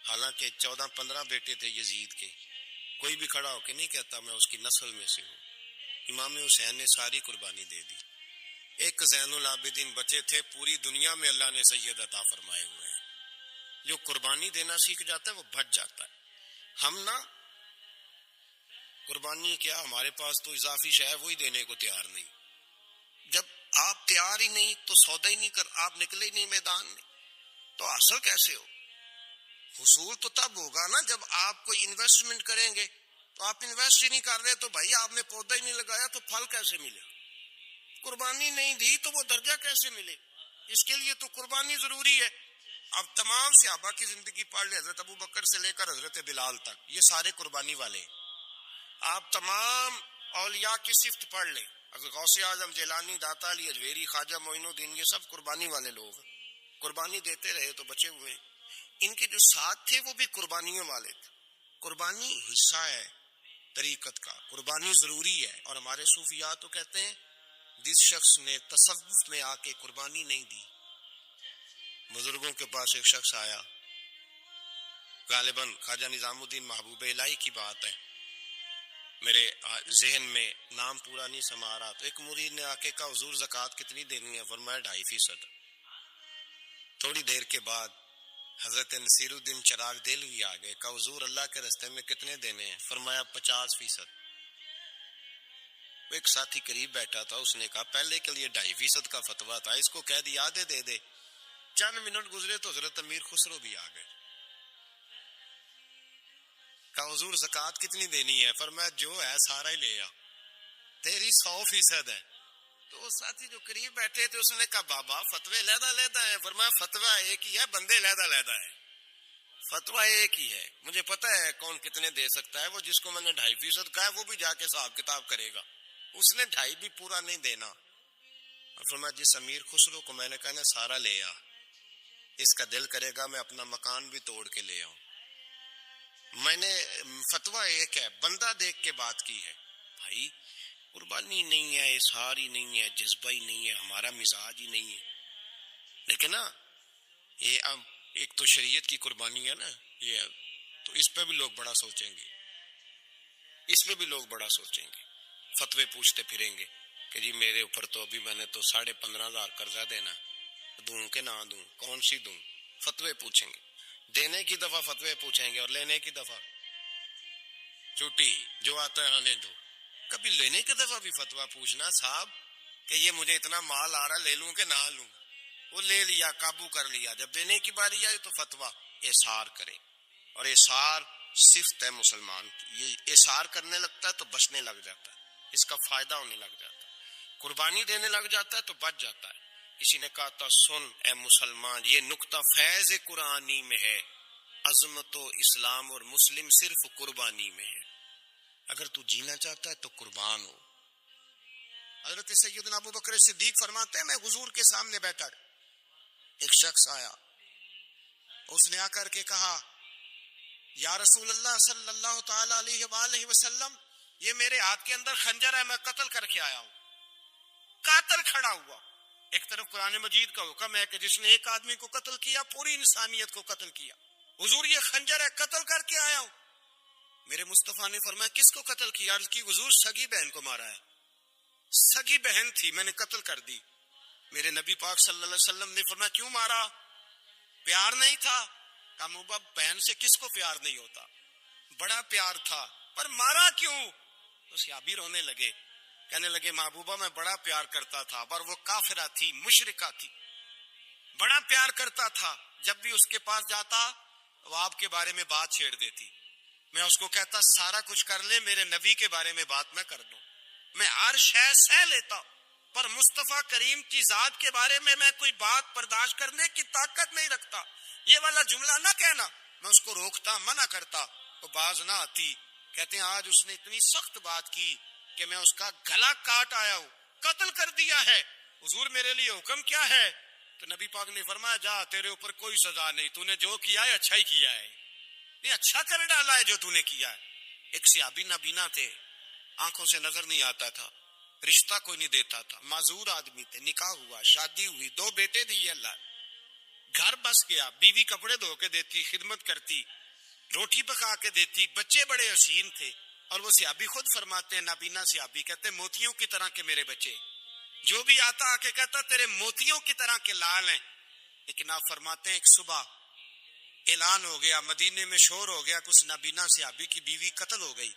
حالانکہ 14-15 بیٹے تھے یزید کے، کوئی بھی کھڑا ہو کے نہیں کہتا میں اس کی نسل میں سے ہوں۔ امام حسین نے ساری قربانی دے دی۔ ایک زین العابدین بچے تھے، پوری دنیا میں اللہ نے سید عطا فرمائے ہوئے ہیں۔ جو قربانی دینا سیکھ جاتا ہے وہ بچ جاتا ہے۔ ہم نا قربانی کیا، ہمارے پاس تو اضافی شے ہے وہی دینے کو تیار نہیں۔ جب آپ تیار ہی نہیں تو سودا ہی نہیں کر، آپ نکلے ہی نہیں میدان میں، تو حاصل کیسے ہو؟ حصول تو تب ہوگا نا جب آپ کوئی انویسٹمنٹ کریں گے. تو آپ انویسٹ ہی نہیں کر رہے تو بھائی آپ نے پودا ہی نہیں لگایا تو پھل کیسے ملے؟ قربانی نہیں دی تو وہ درجہ کیسے ملے؟ اس کے لیے تو قربانی ضروری ہے. اب تمام صحابہ کی زندگی پڑھ لیں، حضرت ابو بکر سے لے کر حضرت بلال تک، یہ سارے قربانی والے ہیں. آپ تمام اولیاء کی صفت پڑھ لیں، حضرت غوث اعظم، جیلانی، داتا علی اجویری، خواجہ معین الدین، یہ سب قربانی والے لوگ ہیں. قربانی دیتے رہے تو بچے ہوئے ہیں. ان کے جو ساتھ تھے وہ بھی قربانیوں والے تھے. قربانی حصہ ہے طریقت کا، قربانی ضروری ہے. اور ہمارے صوفیاء تو کہتے ہیں جس شخص نے تصوف میں آ کے قربانی نہیں دی. بزرگوں کے پاس ایک شخص آیا، غالباً خواجہ نظام الدین محبوب الہی کی بات ہے، میرے ذہن میں نام پورا نہیں سما رہا. تو ایک مرید نے آ کے کہا حضور زکوٰۃ کتنی دینی ہے؟ فرمایا 2.5%. تھوڑی دیر کے بعد حضرت نصیر الدین چراغ دہلوی آ گئے، کہا حضور اللہ کے راستے میں کتنے دینے ہیں؟ فرمایا 50%. ایک ساتھی قریب بیٹھا تھا، اس نے کہا پہلے کے لیے 2.5% کا فتویٰ تھا، اس کو کہہ دیا آدھے دے دے. چند منٹ گزرے تو حضرت امیر خسرو بھی آ گئے. کہا حضور زکوٰۃ کتنی دینی ہے؟ فرمایا جو ہے سارا ہی لے آ، تیری 100% ہے. تو وہ ساتھی جو قریب بیٹھے تھے اس نے کہا بابا فتوے علیحدہ علیحدہ ہیں. فرمایا فتویٰ ایک ہی ہے، بندے علیحدہ علیحدہ ہیں. فتویٰ ایک ہی ہے، مجھے پتا ہے کون کتنے دے سکتا ہے. وہ جس کو میں نے 2.5% کہا ہے وہ بھی جا کے حساب کتاب کرے گا، اس نے 2.5 بھی پورا نہیں دینا. اور فرمایا جس امیر خسرو کو میں نے کہا نا سارا لے آ، اس کا دل کرے گا میں اپنا مکان بھی توڑ کے لے آؤں. میں نے فتویٰ ایک ہے، بندہ دیکھ کے بات کی ہے. بھائی قربانی نہیں ہے، اظہار ہی نہیں ہے، جذبہ ہی نہیں ہے، ہمارا مزاج ہی نہیں ہے. لیکن نا یہ اب ایک تو شریعت کی قربانی ہے نا، یہ تو اس پہ بھی لوگ بڑا سوچیں گے، اس میں بھی لوگ بڑا سوچیں گے. فتوے پوچھتے پھریں گے کہ جی میرے اوپر تو ابھی میں نے تو 15,500 قرضہ دینا، دوں کہ نہ دوں، کون سی دوں؟ فتوے پوچھیں گے. دینے کی دفعہ فتوے پوچھیں گے اور لینے کی دفعہ چھٹی، جو آتا ہے آنے دو. کبھی لینے کی دفعہ بھی فتویٰ پوچھنا صاحب کہ یہ مجھے اتنا مال آ رہا لے لوں کہ نہ لوں. وہ لے لیا، قابو کر لیا. جب دینے کی باری آئی تو فتویٰ احصار کرے. اور احصار صفت ہے مسلمان کی، یہ احصار کرنے لگتا ہے تو بچنے لگ جاتا ہے، اس کا فائدہ ہونے لگ جاتا ہے. قربانی دینے لگ جاتا ہے تو بچ جاتا ہے. کسی نے کہا تھا سن اے مسلمان، یہ نکتہ فیض قرآنی میں ہے، عظمت و اسلام اور مسلم صرف قربانی میں ہے. اگر تو جینا چاہتا ہے تو قربان ہو. حضرت سیدنا ابو بکر صدیق فرماتے ہیں میں حضور کے سامنے بیٹھا، ایک شخص آیا، اس نے آ کر کے کہا یا رسول اللہ صلی اللہ تعالی علیہ وآلہ وسلم، یہ میرے ہاتھ کے اندر خنجر ہے، میں قتل کر کے آیا ہوں. قاتل کھڑا ہوا. ایک طرف قرآن مجید کا حکم ہے کہ جس نے ایک آدمی کو قتل کیا پوری انسانیت کو قتل کیا. حضور یہ خنجر ہے، قتل کر کے آیا ہوں. میرے مصطفیٰ نے فرمایا کس کو قتل کیا؟ عرض کی حضور سگی بہن کو مارا ہے. سگی بہن تھی، میں نے قتل کر دی. میرے نبی پاک صلی اللہ علیہ وسلم نے فرمایا کیوں مارا؟ پیار نہیں تھا؟ کہا محبوبہ بہن سے کس کو پیار نہیں ہوتا، بڑا پیار تھا، پر مارا کیوں؟ تو صحابی رونے لگے، کہنے لگے محبوبہ میں بڑا پیار کرتا تھا، پر وہ کافرہ تھی، مشرکہ تھی، بڑا پیار کرتا تھا. جب بھی اس کے پاس جاتا وہ آپ کے بارے میں بات چھیڑ دیتی. میں اس کو کہتا سارا کچھ کر لے، میرے نبی کے بارے میں بات نہ کر دو. میں ہر شے سہ لیتا، پر مصطفیٰ کریم کی ذات کے بارے میں کوئی بات برداشت کرنے کی طاقت نہیں رکھتا. یہ والا جملہ نہ کہنا. میں اس کو روکتا، منع کرتا، وہ باز نہ آتی. کہتے ہیں آج اس نے اتنی سخت بات کی کہ میں اس کا گلا کاٹ آیا ہوں، قتل کر دیا ہے. حضور میرے لیے حکم کیا ہے؟ تو نبی پاک نے فرمایا جا، تیرے اوپر کوئی سزا نہیں، تو نے جو کیا ہے اچھا ہی کیا ہے، یہ اچھا کر ڈالا ہے جو تو نے کیا ہے. ایک صحابی نابینا تھے، آنکھوں سے نظر نہیں آتا تھا، رشتہ کوئی نہیں دیتا تھا، معذور آدمی تھے. نکاح ہوا، شادی ہوئی، 2 بیٹے دیے اللہ، گھر بس گیا. بیوی کپڑے دھو کے دیتی، خدمت کرتی، روٹی پکا کے دیتی، بچے بڑے حسین تھے. اور وہ صحابی خود فرماتے ہیں، نابینا صحابی کہتے ہیں موتیوں کی طرح کے میرے بچے، جو بھی آتا آ کے کہتا تیرے موتیوں کی طرح کے لال ہیں. لیکن آپ فرماتے ہیں ایک صبح اعلان ہو گیا، مدینے میں شور ہو گیا، کچھ نابینا صحابی کی بیوی قتل ہو گئی،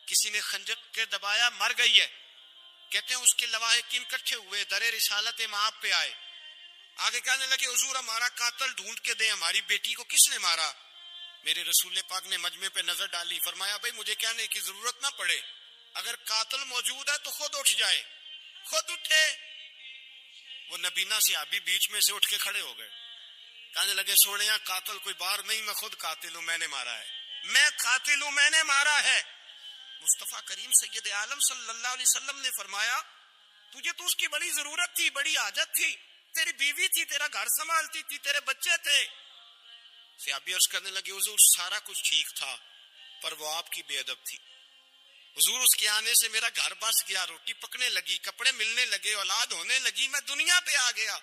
کسی نے خنجر کے دبایا، مر گئی ہے. کہتے ہیں اس کے لواحقین اکٹھے ہوئے، در رسالت مآب پہ آئے، آگے کہنے لگے حضور ہمارا قاتل ڈھونڈ کے دیں، ہماری بیٹی کو کس نے مارا؟ میرے رسول پاک نے مجمع پہ نظر ڈالی، فرمایا بھائی مجھے کہنے کی ضرورت نہ پڑے، اگر قاتل موجود ہے تو خود اٹھ جائے۔ خود اٹھے، وہ نبینا صحابی بیچ میں سے اٹھ کے کھڑے ہو گئے، کہنے لگے سونیا قاتل کوئی باہر نہیں، میں خود قاتل ہوں، میں نے مارا ہے، میں قاتل ہوں، میں نے مارا ہے۔ مصطفیٰ کریم سید عالم صلی اللہ علیہ وسلم نے فرمایا تجھے تو اس کی بڑی ضرورت تھی، بڑی حاجت تھی، تیری بیوی تھی، تیرا گھر سنبھالتی تھی، تیرے بچے تھے۔ صحابی عرض کرنے لگے حضور سارا کچھ ٹھیک تھا پر وہ آپ کی بے ادب تھی، حضور اس کے آنے سے میرا گھر بس گیا، روٹی پکنے لگی، کپڑے ملنے لگے، اولاد ہونے لگی، میں دنیا پہ آ گیا،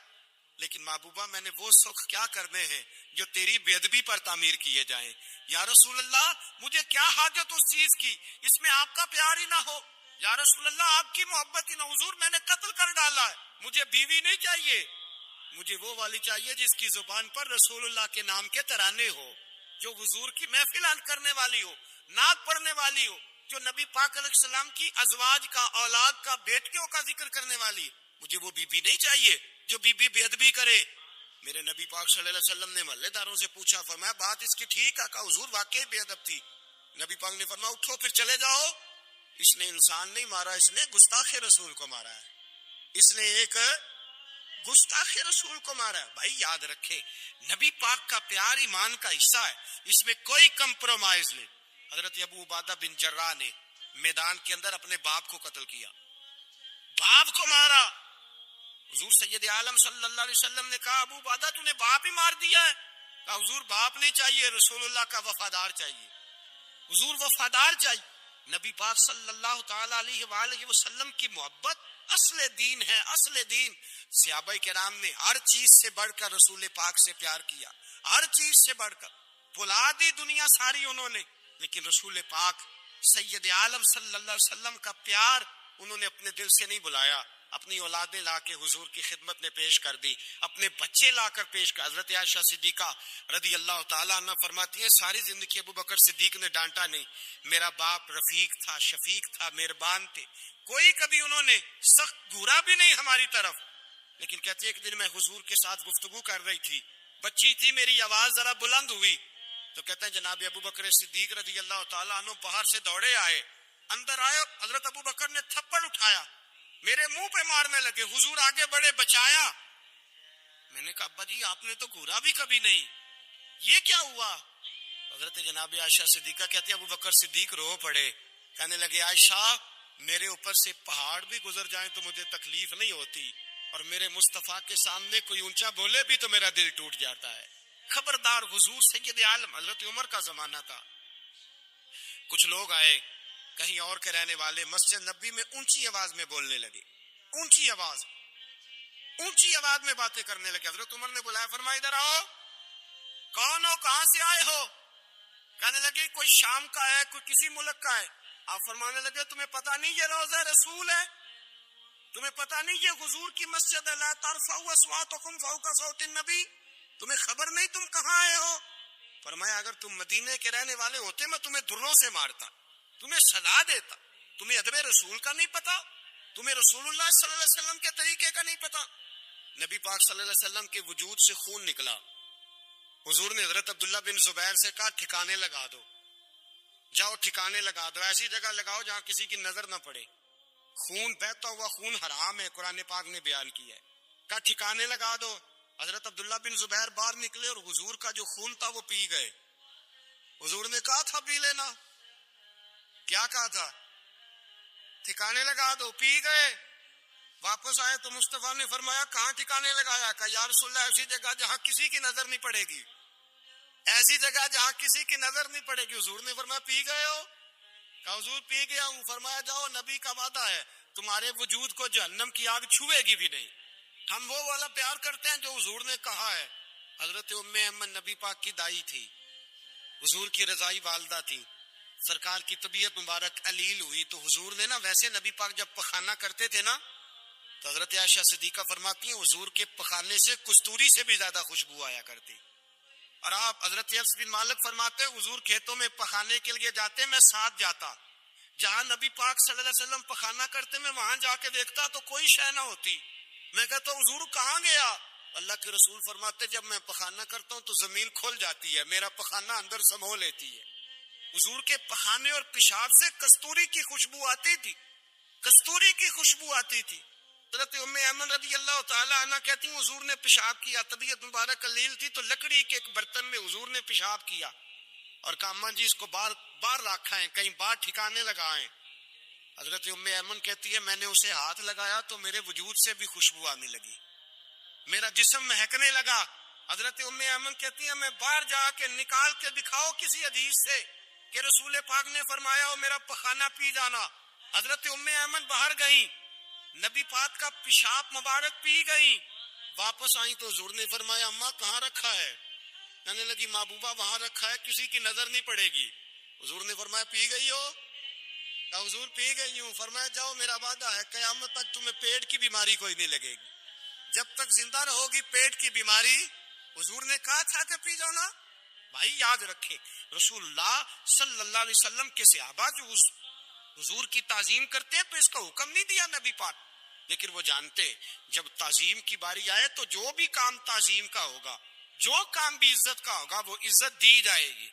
لیکن محبوبہ میں نے وہ سکھ کیا کرنے ہیں جو تیری بے ادبی پر تعمیر کیے جائیں۔ یا رسول اللہ مجھے کیا حاجت اس چیز کی، اس میں آپ کا پیار ہی نہ ہو، یا رسول اللہ آپ کی محبت ہی نہ، حضور میں نے قتل کر ڈالا ہے، مجھے بیوی نہیں چاہیے، مجھے وہ والی چاہیے جس کی زبان پر رسول اللہ کے نام کے ترانے ہو، جو حضور کی محفل کرنے والی ہو، نعت پڑھنے والی ہو، جو نبی پاک علیہ السلام کی ازواج کا، اولاد کا، بیٹیوں کا ذکر کرنے والی، مجھے وہ بیوی نہیں چاہیے جو بیوی بے ادبی کرے۔ میرے نبی پاک صلی اللہ علیہ وسلم نے محلے داروں سے پوچھا، فرمایا بات اس کی ٹھیک ہے؟ کہا حضور واقعی بے ادب تھی۔ نبی پاک نے فرمایا اٹھو پھر چلے جاؤ، اس نے انسان نہیں مارا، اس نے گستاخ رسول کو مارا ہے، اس نے ایک گستاخ رسول کو مارا ہے۔ بھائی یاد رکھے نبی پاک کا پیار ایمان کا حصہ ہے، اس میں کوئی کمپرومائز نہیں۔ حضرت ابو عبادہ بن جراح نے میدان کے اندر اپنے باپ کو قتل کیا، باپ کو مارا، حضور سید عالم صلی اللہ علیہ وسلم نے کہا ابو عبادہ تو نے باپ ہی مار دیا ہے، کہا حضور باپ نہیں چاہیے، رسول اللہ کا وفادار چاہیے، حضور وفادار چاہیے۔ نبی پاک صلی اللہ تعالی علیہ وآلہ وسلم کی محبت اصل دین ہے، اصل دین۔ صحابہ کرام نے ہر چیز سے بڑھ کر رسول پاک سے پیار کیا، ہر چیز سے بڑھ کر، بھلا دی دنیا ساری انہوں نے، لیکن رسول پاک سید عالم صلی اللہ علیہ وسلم کا پیار انہوں نے اپنے دل سے نہیں بلایا، اپنی اولادیں لا کے حضور کی خدمت میں پیش کر دی، اپنے بچے لا کر پیش کر۔ حضرت عائشہ صدیقہ رضی اللہ تعالیٰ عنہ فرماتی ہیں ساری زندگی ابو بکر صدیق نے ڈانٹا نہیں، میرا باپ رفیق تھا، شفیق تھا، مہربان تھے، کوئی کبھی انہوں نے سخت گھورا بھی نہیں ہماری طرف۔ لیکن کہتے ہیں ایک دن میں حضور کے ساتھ گفتگو کر رہی تھی، بچی تھی، میری آواز ذرا بلند ہوئی تو کہتے ہیں جناب ابو بکر صدیق رضی اللہ تعالیٰ عنہ باہر سے دوڑے آئے، اندر آئے، حضرت ابو بکر نے تھپڑ اٹھایا، میرے منہ پہ مارنے لگے، حضور آگے بڑھے، بچایا۔ میں نے کہا ابا جی آپ نے تو گھورا بھی کبھی نہیں، یہ کیا ہوا؟ حضرت جناب عائشہ صدیقہ کہتے ہیں ابو بکر صدیق رو پڑے، کہنے لگے عائشہ میرے اوپر سے پہاڑ بھی گزر جائیں تو مجھے تکلیف نہیں ہوتی، اور میرے مصطفیٰ کے سامنے کوئی اونچا بولے بھی تو میرا دل ٹوٹ جاتا ہے۔ خبردار، حضور سید عالم، حضرت عمر کا زمانہ تھا، کچھ لوگ آئے کہیں اور کے رہنے والے، مسجد نبی میں اونچی آواز میں بولنے لگے، اونچی آواز میں باتیں کرنے لگے۔ حضرت عمر نے بلایا، فرمایا ادھر آؤ، کون ہو، کہاں سے آئے ہو؟ کہنے لگے کوئی شام کا ہے، کوئی کسی ملک کا ہے۔ آپ فرمانے لگے تمہیں پتا نہیں یہ روضہ رسول ہے، تمہیں پتا نہیں یہ حضور کی مسجد ہے، لا ترفعوا اصواتکم فوق صوت النبی، تمہیں خبر نہیں تم کہاں آئے ہو؟ فرمایا اگر تم مدینے کے رہنے والے ہوتے میں تمہیں دروں سے مارتا، تمہیں سزا دیتا، تمہیں ادب رسول کا نہیں پتا، تمہیں رسول اللہ صلی اللہ علیہ وسلم کے طریقے کا نہیں پتا۔ نبی پاک صلی اللہ علیہ وسلم کے وجود سے خون نکلا، حضور نے حضرت عبداللہ بن زبیر سے کہا ٹھکانے لگا دو، جاؤ ٹھکانے لگا دو، ایسی جگہ لگاؤ جہاں کسی کی نظر نہ پڑے، خون بہتا ہوا خون حرام ہے، قرآن پاک نے بیان کیا ہے، کہا ٹھکانے لگا دو۔ حضرت عبداللہ بن زبیر باہر نکلے اور حضور کا جو خون تھا وہ پی گئے۔ حضور نے کہا تھا پی لینا، کیا کہا تھا؟ ٹھکانے لگا دو، پی گئے۔ واپس آئے تو مصطفیٰ نے فرمایا کہاں ٹھکانے لگایا؟ کہا یا رسول اللہ ایسی جگہ جہاں کسی کی نظر نہیں پڑے گی، ایسی جگہ جہاں کسی کی نظر نہیں پڑے گی۔ حضور نے فرمایا پی گئے ہو؟ کہا حضور پی گیا ہوں۔ فرمایا جاؤ نبی کا وعدہ ہے تمہارے وجود کو جہنم کی آگ چھوئے گی بھی نہیں۔ ہم وہ والا پیار کرتے ہیں جو حضور نے کہا ہے۔ حضرت ام ایمن نبی پاک کی دائی تھی، حضور کی رضائی والدہ تھی، سرکار کی طبیعت مبارک علیل ہوئی تو حضور نے نا ویسے نبی پاک جب پخانہ کرتے تھے نا تو حضرت عائشہ صدیقہ فرماتی ہیں حضور کے پخانے سے کستوری سے بھی زیادہ خوشبو آیا کرتی۔ اور آپ حضرت انس بن مالک فرماتے ہیں حضور کھیتوں میں پخانے کے لیے جاتے میں ساتھ جاتا، جہاں نبی پاک صلی اللہ علیہ وسلم پخانہ کرتے میں وہاں جا کے دیکھتا تو کوئی شے نہ ہوتی، میں کہتا حضور کہاں گیا؟ اللہ کے رسول فرماتے جب میں پخانہ کرتا ہوں تو زمین کھل جاتی ہے، میرا پخانہ اندر سمو لیتی ہے۔ حضور کے پخانے اور پیشاب سے کستوری کی خوشبو آتی تھی، کستوری کی خوشبو آتی تھی۔ حضرت ام ایمن رضی اللہ تعالی عنہ کہتی ہیں حضور نے پیشاب کیا، طبیعت مبارک قلیل تھی تو لکڑی کے ایک برتن میں حضور نے پیشاب کیا اور کہا اماں جی اس کو باہر رکھا ہے، کہیں باہر ٹھکانے لگائیں۔ حضرت ام ایمن کہتی ہے میں نے اسے ہاتھ لگایا تو میرے وجود سے بھی خوشبو آنے لگی، میرا جسم مہکنے لگا۔ حضرت ام ایمن کہتی ہے میں باہر جا کے نکال کے دکھاؤ کسی حدیث سے کہ رسول پاک نے فرمایا ہو میرا پخانہ پی جانا۔ حضرت ام ایمن باہر گئیں، نبی پاک کا پیشاب مبارک پی گئیں، واپس آئیں تو حضور نے فرمایا اماں کہاں رکھا ہے؟ کہنے لگی محبوبہ وہاں رکھا ہے، کسی کی نظر نہیں پڑے گی۔ حضور نے فرمایا پی گئی ہو؟ کہا حضور پی گئی ہوں۔ فرمایا جاؤ میرا وعدہ ہے قیامت تک تمہیں پیٹ کی بیماری کوئی نہیں لگے گی، جب تک زندہ رہو گی پیٹ کی بیماری۔ حضور نے کہا تھا کہ پی جاؤ نا۔ بھائی یاد رکھے رسول اللہ صلی اللہ علیہ وسلم کے صحابہ جو حضور کی تعظیم کرتے ہیں تو اس کا حکم نہیں دیا نبی پاک، لیکن وہ جانتے جب تعظیم کی باری آئے تو جو بھی کام تعظیم کا ہوگا، جو کام بھی عزت کا ہوگا وہ عزت دی جائے گی۔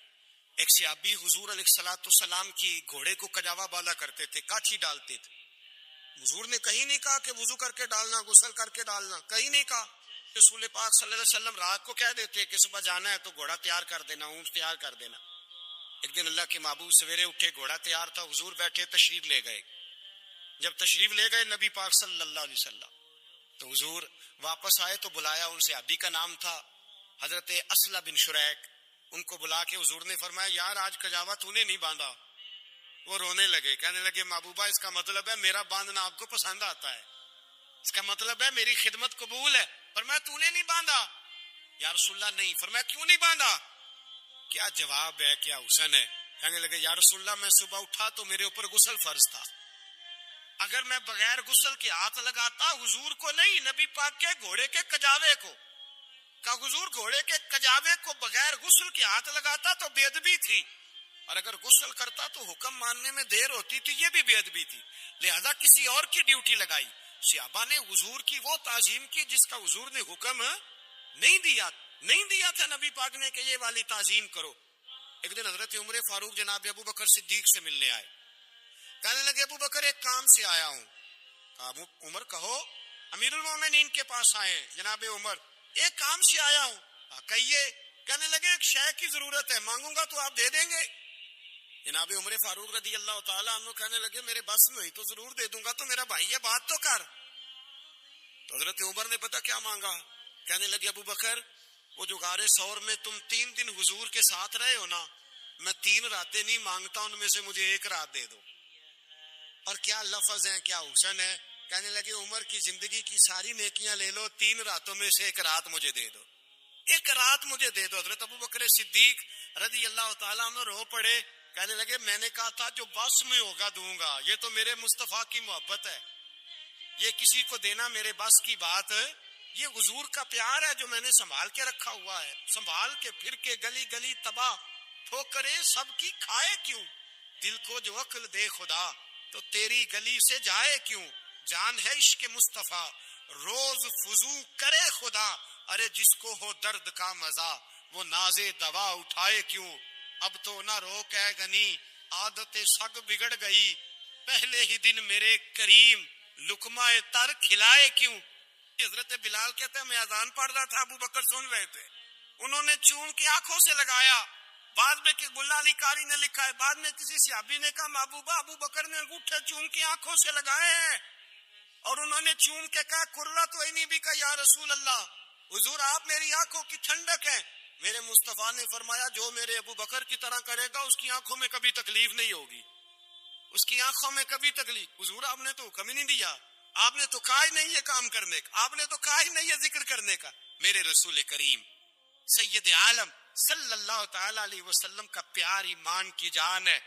ایک صحابی حضور علیہ الصلوۃ والسلام کی گھوڑے کو کجاوا بالا کرتے تھے، کاٹھی ڈالتے تھے۔ حضور نے کہیں نہیں کہا کہ وضو کر کے ڈالنا، غسل کر کے ڈالنا، کہیں نہیں کہا۔ رسول پاک صلی اللہ علیہ وسلم رات کو کہہ دیتے کہ صبح جانا ہے تو گھوڑا تیار کر دینا، اونٹ تیار کر دینا۔ ایک دن اللہ کے محبوب سویرے اٹھے، گھوڑا تیار تھا، حضور بیٹھے تشریف لے گئے۔ جب تشریف لے گئے نبی پاک صلی اللہ علیہ وسلم تو حضور واپس آئے تو بلایا، ان سے ابھی کا نام تھا حضرت اسلم بن شریک، ان کو بلا کے حضور نے فرمایا یار آج کجاوا تو نے نہیں باندھا۔ وہ رونے لگے، کہنے لگے محبوبہ اس کا مطلب ہے میرا باندھنا آپ کو پسند آتا ہے، اس کا مطلب ہے میری خدمت قبول ہے۔ فرمایا تو نے نہیں باندھا؟ یا رسول اللہ نہیں۔ فرمایا کیوں نہیں باندھا؟ کیا جواب ہے، کیا حسن ہے۔ کہنے لگے یا رسول اللہ میں صبح اٹھا تو میرے اوپر غسل فرض تھا، اگر میں بغیر غسل کے ہاتھ لگاتا حضور کو نہیں نبی پاک کے گھوڑے کے کجاوے کو، کہ حضور گھوڑے کے کجاوے کو بغیر غسل کے ہاتھ لگاتا تو بے ادبی تھی، اور اگر غسل کرتا تو حکم ماننے میں دیر ہوتی تھی، یہ بھی بے ادبی تھی، لہذا کسی اور کی ڈیوٹی لگائی۔ صحابہ نے حضور کی وہ تعظیم کی جس کا حضور نے حکم نہیں دیا تھا نبی پاک نے کہ یہ والی تعظیم کرو۔ ایک دن حضرت عمر فاروق جناب ابو بکر صدیق سے ملنے آئے، کہنے لگے ابو بکر ایک کام سے آیا ہوں۔ کہا عمر کہو۔ امیر المومنین کے پاس آئے، جناب عمر ایک کام سے آیا ہوں۔ کہیے۔ کہنے لگے ایک شے کی ضرورت ہے، مانگوں گا تو آپ دے دیں گے؟ جناب عمر فاروق رضی اللہ تعالیٰ عنہ کہنے لگے میرے بس میں ہوئی تو ضرور دے دوں گا، تو میرا بھائی یہ بات تو کر۔ تو حضرت عمر نے پتا کیا مانگا؟ کہنے لگے ابو بکر وہ جو غار ثور میں تم 3 دن حضور کے ساتھ رہے ہو نا، میں 3 راتیں نہیں مانگتا، ان میں سے مجھے 1 رات دے دو۔ اور کیا لفظ ہیں، کیا حسن ہے۔ کہنے لگے عمر کی زندگی کی ساری نیکیاں لے لو، 3 راتوں میں سے 1 رات مجھے دے دو، 1 رات مجھے دے دو۔ حضرت ابو بکر صدیق رضی اللہ تعالیٰ عنہ رو پڑے، کہنے لگے میں نے کہا تھا جو بس میں ہوگا دوں گا، یہ تو میرے مصطفیٰ کی محبت ہے، یہ کسی کو دینا میرے بس کی بات، یہ حضور کا پیار ہے جو میں نے سنبھال کے رکھا ہوا ہے، سنبھال کے پھر کے گلی گلی تباہ ٹھوکرے سب کی کھائے کیوں، دل کو جو عقل دے خدا تو تیری گلی سے جائے کیوں، جان ہے عشق مصطفیٰ روز فضو کرے خدا، ارے جس کو ہو درد کا مزہ وہ نازے دوا اٹھائے کیوں، اب تو نہ روک ہے غنی عادت سگ بگڑ گئی، پہلے ہی دن میرے کریم لقمہ تر کھلائے کیوں۔ حضرت بلال کہتے ہیں میں اذان پڑھ رہا تھا، ابو بکر سن رہے تھے، انہوں نے چوم کے آنکھوں سے لگایا، بعد میں کہ ملا علی قاری نے لکھا ہے، بعد میں کسی صحابی نے کہا محبوبہ ابو بکر نے انگوٹھے چوم کے آنکھوں سے لگائے ہیں، اور انہوں نے چوم کے کہا قرۃ عینی بک یا رسول اللہ، حضور آپ میری آنکھوں کی ٹھنڈک ہیں۔ میرے مصطفیٰ نے فرمایا جو میرے ابو بکر کی طرح کرے گا اس کی آنکھوں میں کبھی تکلیف نہیں ہوگی، اس کی آنکھوں میں کبھی تکلیف۔ حضور آپ نے تو حکم ہی نہیں دیا، آپ نے تو کہا ہی نہیں یہ کام کرنے کا، آپ نے تو کہا ہی نہیں یہ ذکر کرنے کا۔ میرے رسول کریم سید عالم صلی اللہ تعالی علیہ وسلم کا پیار ایمان کی جان ہے۔